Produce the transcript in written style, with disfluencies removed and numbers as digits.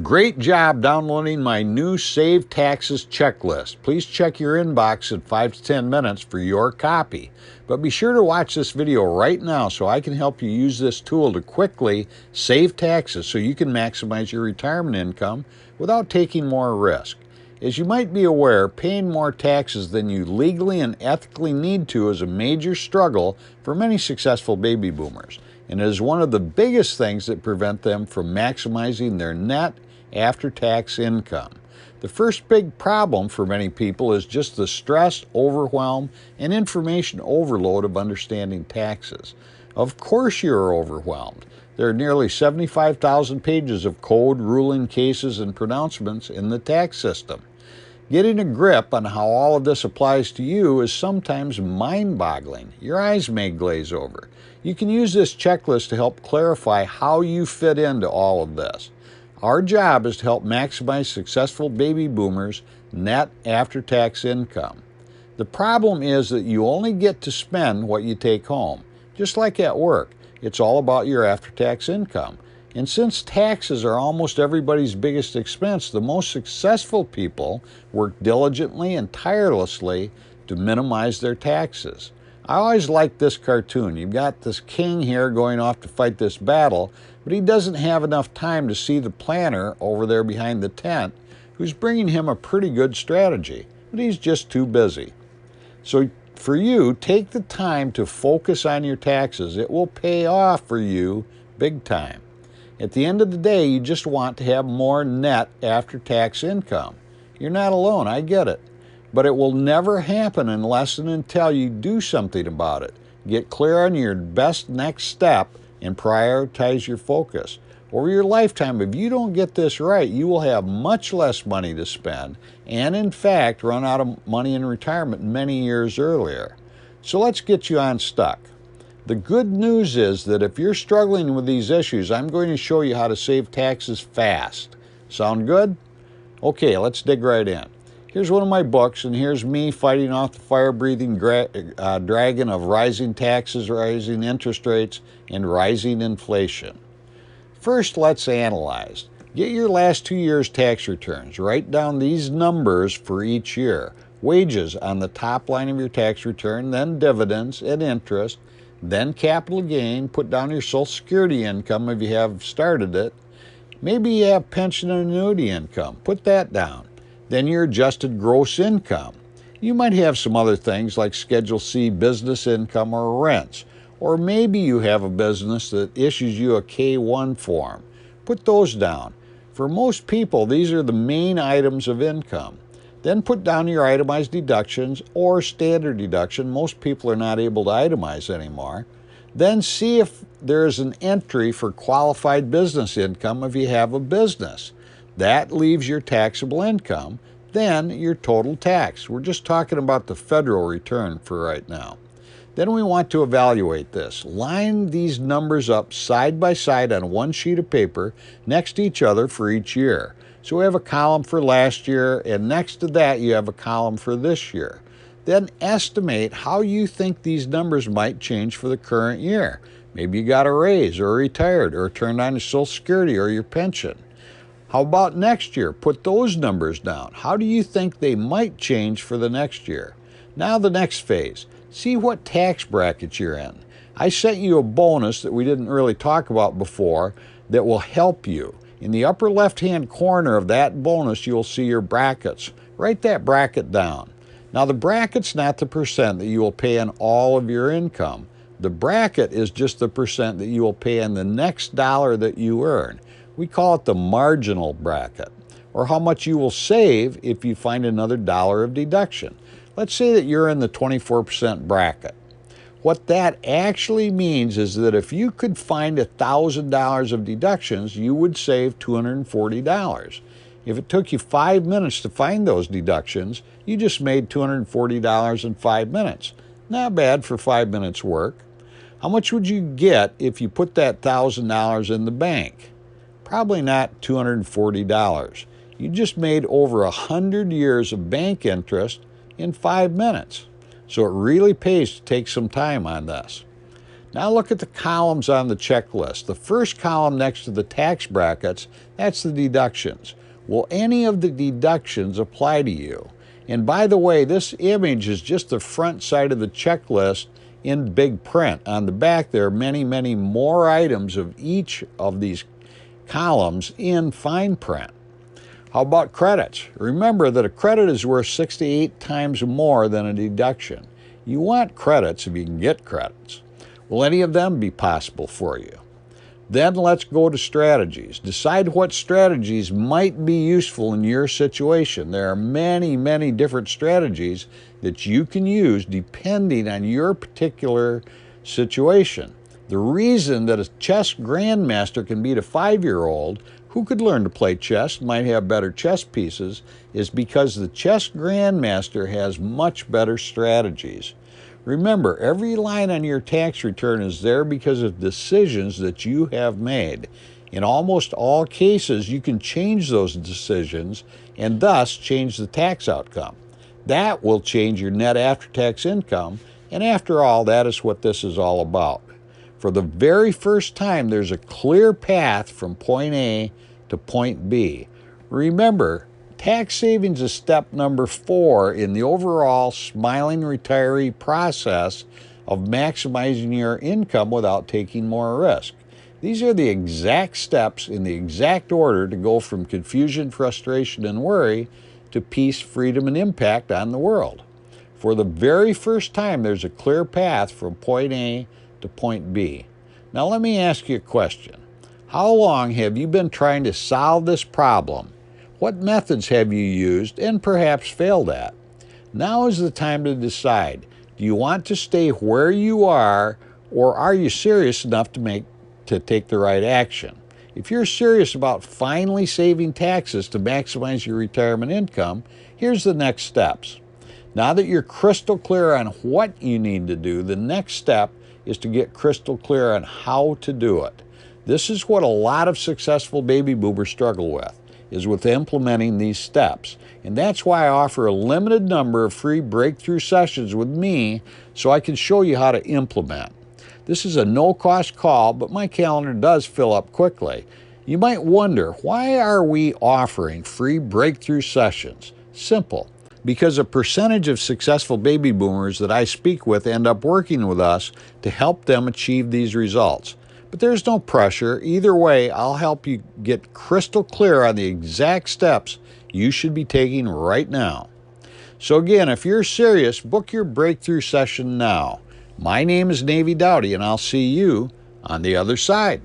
Great job downloading my new Save Taxes checklist. Please check your inbox in 5 to 10 minutes for your copy. But be sure to watch this video right now so I can help you use this tool to quickly save taxes so you can maximize your retirement income without taking more risk. As you might be aware, paying more taxes than you legally and ethically need to is a major struggle for many successful baby boomers, and it is one of the biggest things that prevent them from maximizing their net after-tax income. The first big problem for many people is just the stress, overwhelm, and information overload of understanding taxes. Of course you're overwhelmed. There are nearly 75,000 pages of code, ruling, cases, and pronouncements in the tax system. Getting a grip on how all of this applies to you is sometimes mind-boggling. Your eyes may glaze over. You can use this checklist to help clarify how you fit into all of this. Our job is to help maximize successful baby boomers' net after-tax income. The problem is that you only get to spend what you take home. Just like at work, it's all about your after-tax income. And since taxes are almost everybody's biggest expense, the most successful people work diligently and tirelessly to minimize their taxes. I always liked this cartoon. You've got this king here going off to fight this battle, but he doesn't have enough time to see the planner over there behind the tent who's bringing him a pretty good strategy, but he's just too busy. So for you, take the time to focus on your taxes. It will pay off for you big time. At the end of the day, you just want to have more net after-tax income. You're not alone, I get it. But it will never happen unless and until you do something about it. Get clear on your best next step and prioritize your focus. Over your lifetime, if you don't get this right, you will have much less money to spend and, in fact, run out of money in retirement many years earlier. So let's get you unstuck. The good news is that if you're struggling with these issues, I'm going to show you how to save taxes fast. Sound good? Okay, let's dig right in. Here's one of my books, and here's me fighting off the fire-breathing dragon of rising taxes, rising interest rates, and rising inflation. First, let's analyze. Get your last 2 years' tax returns. Write down these numbers for each year. Wages on the top line of your tax return, then dividends and interest, then capital gain. Put down your Social Security income if you have started it. Maybe you have pension and annuity income. Put that down. Then your adjusted gross income. You might have some other things like Schedule C business income or rents. Or maybe you have a business that issues you a K-1 form. Put those down. For most people, these are the main items of income. Then put down your itemized deductions or standard deduction. Most people are not able to itemize anymore. Then see if there's an entry for qualified business income if you have a business. That leaves your taxable income, then your total tax. We're just talking about the federal return for right now. Then we want to evaluate this. Line these numbers up side by side on one sheet of paper next to each other for each year. So we have a column for last year, and next to that you have a column for this year. Then estimate how you think these numbers might change for the current year. Maybe you got a raise or retired or turned on your Social Security or your pension. How about next year? Put those numbers down. How do you think they might change for the next year? Now the next phase. See what tax bracket you're in. I sent you a bonus that we didn't really talk about before that will help you. In the upper left-hand corner of that bonus, you'll see your brackets. Write that bracket down. Now the bracket's not the percent that you will pay on all of your income. The bracket is just the percent that you will pay on the next dollar that you earn. We call it the marginal bracket, or how much you will save if you find another dollar of deduction. Let's say that you're in the 24% bracket. What that actually means is that if you could find $1,000 of deductions, you would save $240. If it took you 5 minutes to find those deductions, you just made $240 in 5 minutes. Not bad for 5 minutes work. How much would you get if you put that $1,000 in the bank? Probably not $240. You just made over 100 years of bank interest in 5 minutes. So it really pays to take some time on this. Now look at the columns on the checklist. The first column next to the tax brackets, that's the deductions. Will any of the deductions apply to you? And by the way, this image is just the front side of the checklist in big print. On the back, there are many, many more items of each of these columns in fine print. How about credits? Remember that a credit is worth 6 to 8 times more than a deduction. You want credits if you can get credits. Will any of them be possible for you? Then let's go to strategies. Decide what strategies might be useful in your situation. There are many, many different strategies that you can use depending on your particular situation. The reason that a chess grandmaster can beat a 5-year-old who could learn to play chess and might have better chess pieces is because the chess grandmaster has much better strategies. Remember, every line on your tax return is there because of decisions that you have made. In almost all cases, you can change those decisions and thus change the tax outcome. That will change your net after-tax income, and after all, that is what this is all about. For the very first time, there's a clear path from point A to point B. Remember, tax savings is step number 4 in the overall smiling retiree process of maximizing your income without taking more risk. These are the exact steps in the exact order to go from confusion, frustration, and worry to peace, freedom, and impact on the world. For the very first time, there's a clear path from point A to point B. Now let me ask you a question. How long have you been trying to solve this problem? What methods have you used and perhaps failed at? Now is the time to decide. Do you want to stay where you are, or are you serious enough to take the right action? If you're serious about finally saving taxes to maximize your retirement income, here's the next steps. Now that you're crystal clear on what you need to do, the next step is to get crystal clear on how to do it. This is what a lot of successful baby boomers struggle with implementing these steps. And that's why I offer a limited number of free breakthrough sessions with me so I can show you how to implement. This is a no-cost call, but my calendar does fill up quickly. You might wonder, why are we offering free breakthrough sessions? Simple. Because a percentage of successful baby boomers that I speak with end up working with us to help them achieve these results. But there's no pressure. Either way, I'll help you get crystal clear on the exact steps you should be taking right now. So again, if you're serious, book your breakthrough session now. My name is Navy Dowdy, and I'll see you on the other side.